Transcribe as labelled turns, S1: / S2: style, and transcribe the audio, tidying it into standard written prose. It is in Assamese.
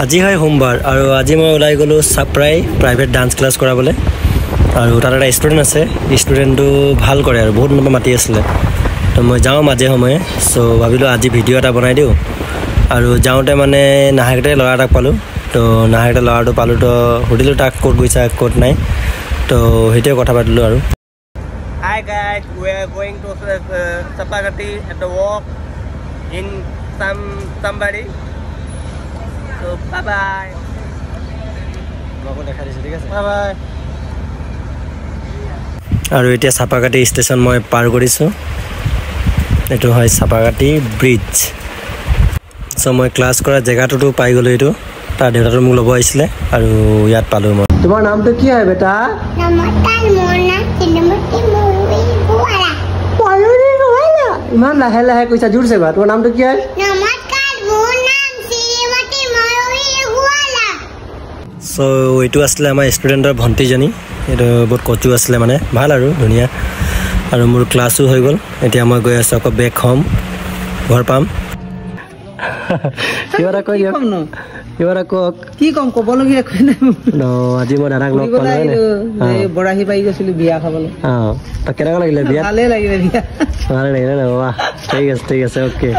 S1: আজি হয় সোমবাৰ আৰু আজি মই ওলাই গ'লো সাপ্ৰাই প্ৰাইভেট ডান্স ক্লাছ কৰাবলৈ আৰু তাত এটা ষ্টুডেণ্ট আছে ষ্টুডেণ্টটো ভাল কৰে আৰু বহুত দিনৰ পৰা মাতি আছিলে তো মই যাওঁ মাজে সময়ে চ' ভাবিলোঁ আজি ভিডিঅ' এটা বনাই দিওঁ আৰু যাওঁতে মানে নাহাকতে ল'ৰা এটাক পালোঁ তো নাহাকতে ল'ৰাটো পালোঁ তো সুধিলোঁ তাক ক'ত গৈছা ক'ত নাই তো সেইটোৱে কথা পাতিলোঁ আৰু
S2: Hi guys, we are going to Sapagati at the walk in somebody. So bye bye. Bye bye.
S1: আৰু এতিয়া সাপাকাটি ষ্টেচন মই পাৰ কৰিছোঁ এইটো হয় সাপাকাটি ব্ৰিজ চ' মই ক্লাছ কৰা জেগাটোতো পাই গ'লোঁ এইটো তাৰ দেউতাটো মোক ল'ব আহিছিলে আৰু ইয়াত পালোঁ মই তোমাৰ নামটো কি হয় বেটা ইমান লাহে লাহে কৈছা জোৰছে কোৱা তোমাৰ নামটো কি হয় চ' এইটো আছিলে আমাৰ ষ্টুডেণ্টৰ ভণ্টিজনী এইটো বহুত কচু আছিলে মানে ভাল আৰু ধুনীয়া আৰু মোৰ ক্লাছো হৈ গ'ল এতিয়া মই গৈ আছোঁ আকৌ বেক হ'ম ঘৰ পাম কিবা এটা কৈ দিয়ক কিবা এটা কওক
S2: কি কম ক'বলগীয়া একো নাই
S1: আজি মই দাদাক লগ পালোঁ
S2: বৰাহী পাই গৈছিলোঁ বিয়া খাবলৈ
S1: অঁ তাক কেনেকুৱা লাগিলে বিয়া
S2: ভালেই লাগিলে বিয়া
S1: ভালে লাগিলে ন ঠিক আছে অ'কে